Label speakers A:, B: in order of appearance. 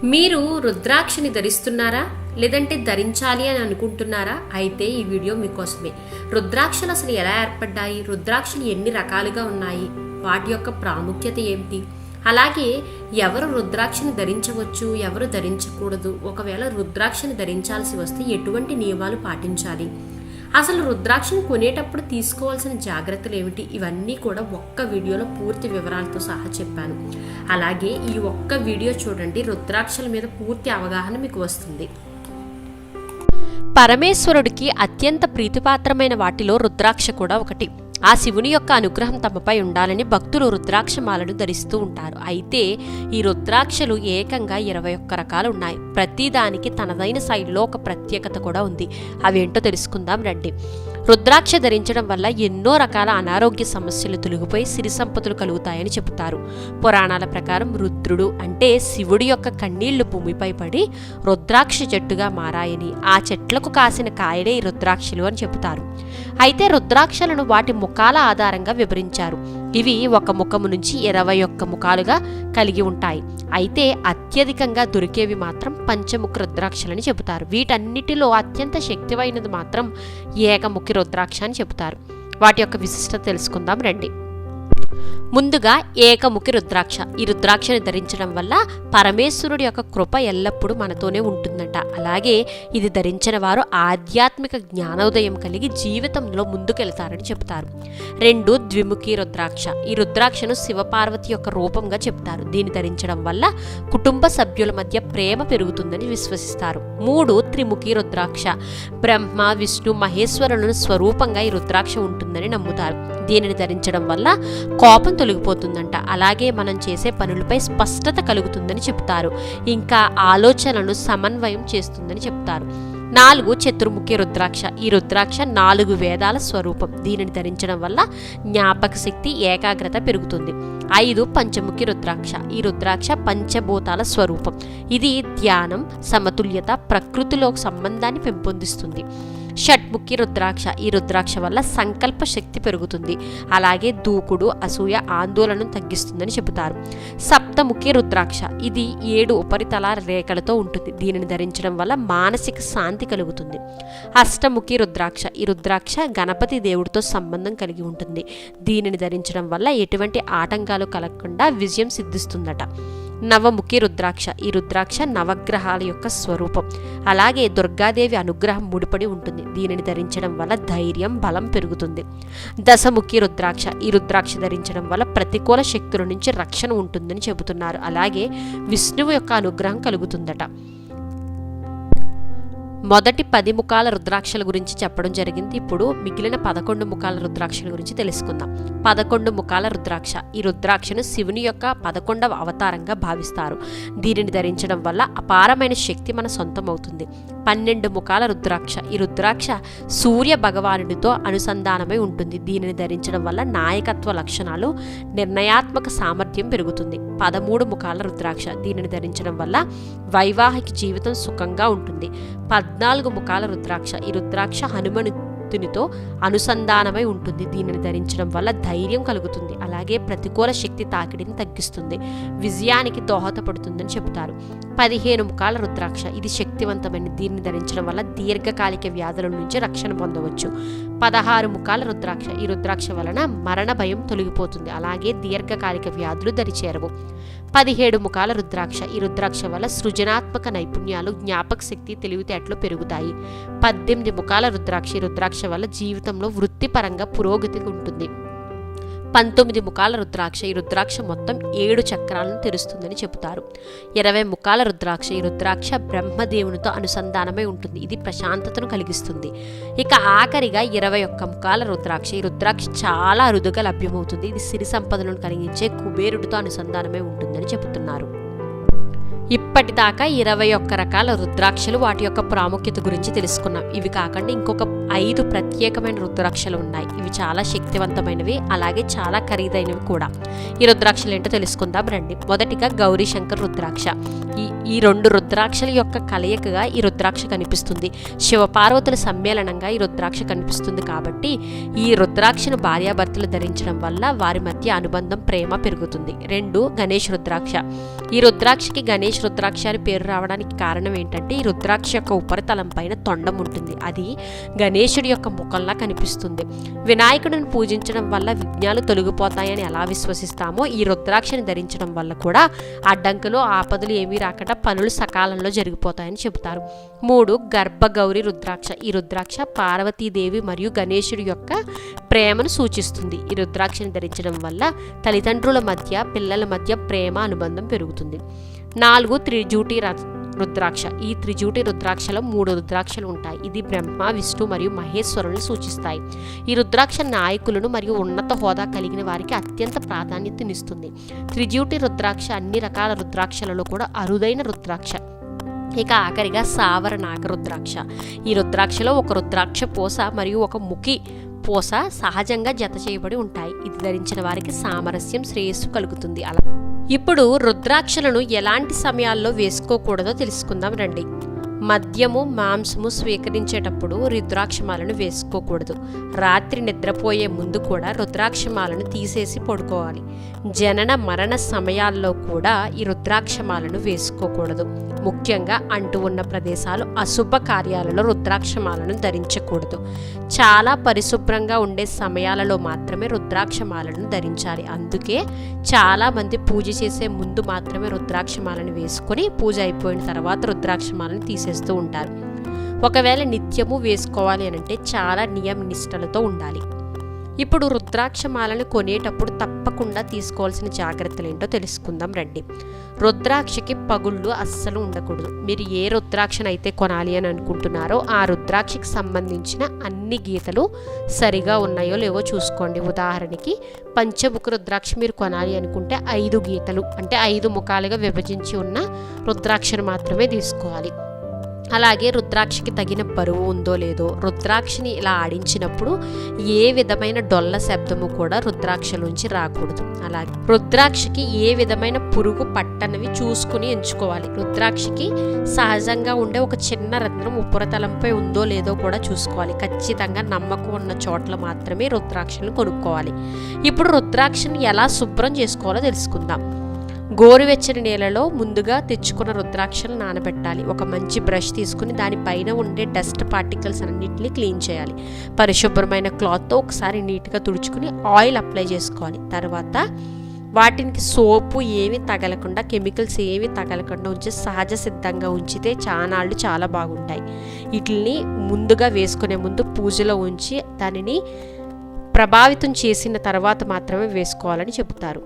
A: మీరు రుద్రాక్షని ధరిస్తున్నారా? లేదంటే ధరించాలి అని అనుకుంటున్నారా? అయితే ఈ వీడియో మీకోసమే. రుద్రాక్షలు అసలు ఎలా ఏర్పడ్డాయి, రుద్రాక్షలు ఎన్ని రకాలుగా ఉన్నాయి, వాటి యొక్క ప్రాముఖ్యత ఏమిటి, అలాగే ఎవరు రుద్రాక్షని ధరించవచ్చు, ఎవరు ధరించకూడదు, ఒకవేళ రుద్రాక్షని ధరించాల్సి వస్తే ఎటువంటి నియమాలు పాటించాలి, అసలు రుద్రాక్షను కొనేటప్పుడు తీసుకోవాల్సిన జాగ్రత్తలు ఏమిటి, ఇవన్నీ కూడా ఒక్క వీడియోలో పూర్తి వివరాలతో సహా చెప్పాను. అలాగే ఈ ఒక్క వీడియో చూడండి, రుద్రాక్షల మీద పూర్తి అవగాహన మీకు వస్తుంది. పరమేశ్వరుడికి అత్యంత ప్రీతిపాత్రమైన వాటిలో రుద్రాక్ష కూడా ఒకటి. ఆ శివుని యొక్క అనుగ్రహం తమపై ఉండాలని భక్తులు రుద్రాక్షమాలను ధరిస్తూ ఉంటారు. అయితే ఈ రుద్రాక్షలు ఏకంగా 21 రకాలు ఉన్నాయి. ప్రతిదానికి తనదైన శైలిలో ఒక ప్రత్యేకత కూడా ఉంది. అవేంటో తెలుసుకుందాం రండి. రుద్రాక్ష ధరించడం వల్ల ఎన్నో రకాల అనారోగ్య సమస్యలు తొలగిపోయి సిరి సంపదలు కలుగుతాయని చెబుతారు. పురాణాల ప్రకారం రుద్రుడు అంటే శివుడి యొక్క కన్నీళ్లు భూమిపై పడి రుద్రాక్ష చెట్టుగా మారాయని, ఆ చెట్లకు కాసిన కాయలే ఈ రుద్రాక్షలు అని చెబుతారు. అయితే రుద్రాక్షలను వాటి ముఖాల ఆధారంగా వివరించారు. ఇవి ఒక ముఖము నుంచి 21 ముఖాలుగా కలిగి ఉంటాయి. అయితే అత్యధికంగా దొరికేవి మాత్రం పంచముఖ రుద్రాక్షలని చెబుతారు. వీటన్నిటిలో అత్యంత శక్తివైనది మాత్రం ఏకముఖి రుద్రాక్ష అని చెబుతారు. వాటి యొక్క విశిష్టత తెలుసుకుందాం రండి. ముందుగా ఏకముఖి రుద్రాక్ష. ఈ రుద్రాక్షని ధరించడం వల్ల పరమేశ్వరుడి యొక్క కృప ఎల్లప్పుడూ మనతోనే ఉంటుందంట. అలాగే ఇది ధరించిన వారు ఆధ్యాత్మిక జ్ఞానోదయం కలిగి జీవితంలో ముందుకెళ్తారని చెబుతారు. 2 ద్విముఖి రుద్రాక్ష. ఈ రుద్రాక్షను శివపార్వతి యొక్క రూపంగా చెప్తారు. దీన్ని ధరించడం వల్ల కుటుంబ సభ్యుల మధ్య ప్రేమ పెరుగుతుందని విశ్వసిస్తారు. 3 త్రిముఖి రుద్రాక్ష. బ్రహ్మ, విష్ణు, మహేశ్వరులను స్వరూపంగా ఈ రుద్రాక్ష ఉంటుందని నమ్ముతారు. దీనిని ధరించడం వల్ల కోపం తొలగిపోతుందంట. అలాగే మనం చేసే పనులపై స్పష్టత కలుగుతుందని చెప్తారు. ఇంకా ఆలోచనలను సమన్వయం చేస్తుందని చెప్తారు. 4 చతుర్ముఖి రుద్రాక్ష. ఈ రుద్రాక్ష 4 వేదాల స్వరూపం. దీనిని ధరించడం వల్ల జ్ఞాపక శక్తి, ఏకాగ్రత పెరుగుతుంది. 5 పంచముఖి రుద్రాక్ష. ఈ రుద్రాక్ష పంచభూతాల స్వరూపం. ఇది ధ్యానం, సమతుల్యత, ప్రకృతిలో సంబంధాన్ని పెంపొందిస్తుంది. షట్ముఖి రుద్రాక్ష. ఈ రుద్రాక్ష వల్ల సంకల్ప శక్తి పెరుగుతుంది. అలాగే దూకుడు, అసూయ, ఆందోళనను తగ్గిస్తుందని చెబుతారు. సప్తముఖి రుద్రాక్ష. ఇది 7 ఉపరితల రేఖలతో ఉంటుంది. దీనిని ధరించడం వల్ల మానసిక శాంతి కలుగుతుంది. అష్టముఖి రుద్రాక్ష. ఈ రుద్రాక్ష గణపతి దేవుడితో సంబంధం కలిగి ఉంటుంది. దీనిని ధరించడం వల్ల ఎటువంటి ఆటంకాలు కలగకుండా విజయం సిద్ధిస్తుందట. నవముఖి రుద్రాక్ష. ఈ రుద్రాక్ష నవగ్రహాల యొక్క స్వరూపం. అలాగే దుర్గాదేవి అనుగ్రహం ముడిపడి ఉంటుంది. దీనిని ధరించడం వల్ల ధైర్యం, బలం పెరుగుతుంది. దశముఖి రుద్రాక్ష. ఈ రుద్రాక్ష ధరించడం వల్ల ప్రతికూల శక్తుల నుంచి రక్షణ ఉంటుందని చెబుతున్నారు. అలాగే విష్ణువు యొక్క అనుగ్రహం కలుగుతుందట. మొదటి 10 ముఖాల రుద్రాక్షల గురించి చెప్పడం జరిగింది. ఇప్పుడు మిగిలిన 11 ముఖాల రుద్రాక్షల గురించి తెలుసుకుందాం. 11 ముఖాల రుద్రాక్ష. ఈ రుద్రాక్షను శివుని యొక్క 11వ అవతారంగా భావిస్తారు. దీనిని ధరించడం వల్ల అపారమైన శక్తి మన సొంతం అవుతుంది. 12 ముఖాల రుద్రాక్ష. ఈ రుద్రాక్ష సూర్య భగవానుడితో అనుసంధానమై ఉంటుంది. దీనిని ధరించడం వల్ల నాయకత్వ లక్షణాలు, నిర్ణయాత్మక సామర్థ్యం పెరుగుతుంది. 13 ముఖాల రుద్రాక్ష. దీనిని ధరించడం వల్ల వైవాహిక జీవితం సుఖంగా ఉంటుంది. 14 ముఖాల రుద్రాక్ష. ఈ రుద్రాక్ష హనుమంతునితో అనుసంధానమై ఉంటుంది. దీనిని ధరించడం వల్ల ధైర్యం కలుగుతుంది. అలాగే ప్రతికూల శక్తి తాకిడిని తగ్గిస్తుంది, విజయానికి దోహదపడుతుందని చెబుతారు. 15 ముఖాల రుద్రాక్ష. ఇది శక్తివంతమైన. దీనిని ధరించడం వల్ల దీర్ఘకాలిక వ్యాధుల నుంచి రక్షణ పొందవచ్చు. 16 ముఖాల రుద్రాక్ష. ఈ రుద్రాక్ష వలన మరణ భయం తొలగిపోతుంది. అలాగే దీర్ఘకాలిక వ్యాధులు దరిచేరవు. 17 ముఖాల రుద్రాక్ష. ఈ రుద్రాక్ష వల్ల సృజనాత్మక నైపుణ్యాలు, జ్ఞాపక శక్తి, తెలివితేటలు పెరుగుతాయి. 18 ముఖాల రుద్రాక్ష. ఈ రుద్రాక్ష వల్ల జీవితంలో వృత్తిపరంగా పురోగతి ఉంటుంది. 19 ముఖాల రుద్రాక్ష. ఈ రుద్రాక్ష మొత్తం 7 చక్రాలను తెరుస్తుందని చెబుతారు. 20 ముఖాల రుద్రాక్ష. ఈ రుద్రాక్ష బ్రహ్మదేవునితో అనుసంధానమై ఉంటుంది. ఇది ప్రశాంతతను కలిగిస్తుంది. ఇక ఆఖరిగా 21 ముఖాల రుద్రాక్ష. ఈ రుద్రాక్ష చాలా అరుదుగా లభ్యమవుతుంది. ఇది సిరి సంపదలను కలిగించే కుబేరుడితో అనుసంధానమై ఉంటుందని చెబుతున్నారు. ఇప్పటిదాకా 21 రకాల రుద్రాక్షలు, వాటి యొక్క ప్రాముఖ్యత గురించి తెలుసుకున్నాం. ఇవి కాకుండా ఇంకొక 5 ప్రత్యేకమైన రుద్రాక్షలు ఉన్నాయి. ఇవి చాలా శక్తివంతమైనవి, అలాగే చాలా ఖరీదైనవి కూడా. ఈ రుద్రాక్షలు ఏంటో తెలుసుకుందాం రండి. మొదటిగా గౌరీ శంకర్ రుద్రాక్ష. ఈ 2 రుద్రాక్షల యొక్క కలయికగా ఈ రుద్రాక్ష కనిపిస్తుంది. శివపార్వతుల సమ్మేళనంగా ఈ రుద్రాక్ష కనిపిస్తుంది. కాబట్టి ఈ రుద్రాక్షను భార్యాభర్తలు ధరించడం వల్ల వారి మధ్య అనుబంధం, ప్రేమ పెరుగుతుంది. 2 గణేష్ రుద్రాక్ష. ఈ రుద్రాక్షకి గణేష్ రుద్రాక్ష అని పేరు రావడానికి కారణం ఏంటంటే ఈ రుద్రాక్ష యొక్క ఉపరితలం పైన తొండం ఉంటుంది. అది గణేశుడి యొక్క ముఖంలా కనిపిస్తుంది. వినాయకుడిని పూజించడం వల్ల విఘ్నాలు తొలగిపోతాయని ఎలా విశ్వసిస్తామో ఈ రుద్రాక్షని ధరించడం వల్ల కూడా అడ్డంకులు ఆపదలు ఏమీ రాకుండా పనులు సకాలంలో జరిగిపోతాయని చెబుతారు. 3 గర్భగౌరి రుద్రాక్ష. ఈ రుద్రాక్ష పార్వతీదేవి మరియు గణేశుడి యొక్క ప్రేమను సూచిస్తుంది. ఈ రుద్రాక్షని ధరించడం వల్ల తల్లిదండ్రుల మధ్య పిల్లల మధ్య ప్రేమ అనుబంధం పెరుగుతుంది. 4 త్రిజూటి రుద్రాక్ష. ఈ త్రిజూటి రుద్రాక్షలో 3 రుద్రాక్షలు ఉంటాయి. ఇది బ్రహ్మ, విష్ణు మరియు మహేశ్వరులను సూచిస్తాయి. ఈ రుద్రాక్ష నాయకులను మరియు ఉన్నత హోదా కలిగిన వారికి అత్యంత ప్రాధాన్యతనిస్తుంది. త్రిజూటి రుద్రాక్ష అన్ని రకాల రుద్రాక్షలలో కూడా అరుదైన రుద్రాక్ష. ఇక ఆఖరిగా సావర నాగ రుద్రాక్ష. ఈ రుద్రాక్షలో ఒక రుద్రాక్ష పూస మరియు ఒక ముఖి పూస సహజంగా జత చేయబడి ఉంటాయి. ఇది ధరించిన వారికి సామరస్యం, శ్రేయస్సు కలుగుతుంది. అలా ఇప్పుడు రుద్రాక్షలను ఎలాంటి సమయాల్లో వేసుకోకూడదో తెలుసుకుందాం రండి. మద్యము, మాంసము స్వీకరించేటప్పుడు రుద్రాక్షమాలను వేసుకోకూడదు. రాత్రి నిద్రపోయే ముందు కూడా రుద్రాక్షమాలను తీసేసి పడుకోవాలి. జనన మరణ సమయాల్లో కూడా ఈ రుద్రాక్షమాలను వేసుకోకూడదు. ముఖ్యంగా అంటూ ఉన్న ప్రదేశాలు, అశుభ కార్యాలలో రుద్రాక్షమాలను ధరించకూడదు. చాలా పరిశుభ్రంగా ఉండే సమయాలలో మాత్రమే రుద్రాక్షమాలను ధరించాలి. అందుకే చాలామంది పూజ చేసే ముందు మాత్రమే రుద్రాక్షమాలను వేసుకొని పూజ అయిపోయిన తర్వాత రుద్రాక్షమాలను తీసేస్తూ ఉంటారు. ఒకవేళ నిత్యము వేసుకోవాలి అనంటే చాలా నియమ నిష్టలతో ఉండాలి. ఇప్పుడు రుద్రాక్షమాలను కొనేటప్పుడు తప్పకుండా తీసుకోవాల్సిన జాగ్రత్తలు ఏంటో తెలుసుకుందాం రండి. రుద్రాక్షకి పగుళ్ళు అస్సలు ఉండకూడదు. మీరు ఏ రుద్రాక్షనైతే కొనాలి అని అనుకుంటున్నారో ఆ రుద్రాక్షకి సంబంధించిన అన్ని గీతలు సరిగా ఉన్నాయో లేవో చూసుకోండి. ఉదాహరణకి పంచముఖ రుద్రాక్ష మీరు కొనాలి అనుకుంటే 5 గీతలు అంటే 5 ముఖాలుగా విభజించి ఉన్న రుద్రాక్షను మాత్రమే తీసుకోవాలి. అలాగే రుద్రాక్షకి తగిన బరువు ఉందో లేదో, రుద్రాక్షని ఇలా ఆడించినప్పుడు ఏ విధమైన డొల్ల శబ్దము కూడా రుద్రాక్షలోంచి రాకూడదు. అలాగే రుద్రాక్షకి ఏ విధమైన పురుగు పట్టనవి చూసుకుని ఎంచుకోవాలి. రుద్రాక్షకి సహజంగా ఉండే ఒక చిన్న రంధ్రం ఉపరితలంపై ఉందో లేదో కూడా చూసుకోవాలి. ఖచ్చితంగా నమ్మకం ఉన్న చోట్ల మాత్రమే రుద్రాక్షలను కొనుక్కోవాలి. ఇప్పుడు రుద్రాక్షని ఎలా శుభ్రం చేసుకోవాలో తెలుసుకుందాం. గోరువెచ్చని నీళ్ళలో ముందుగా తెచ్చుకున్న రుద్రాక్షలు నానబెట్టాలి. ఒక మంచి బ్రష్ తీసుకుని దానిపైన ఉండే డస్ట్ పార్టికల్స్ అన్నింటినీ క్లీన్ చేయాలి. పరిశుభ్రమైన క్లాత్తో ఒకసారి నీట్గా తుడుచుకుని ఆయిల్ అప్లై చేసుకోవాలి. తర్వాత వాటికి సోపు ఏమి తగలకుండా, కెమికల్స్ ఏమి తగలకుండా ఉంచి సహజ సిద్ధంగా ఉంచితే చానాళ్ళు చాలా బాగుంటాయి. వీటిని ముందుగా వేసుకునే ముందు పూజలో ఉంచి దానిని ప్రభావితం చేసిన తర్వాత మాత్రమే వేసుకోవాలని చెబుతారు.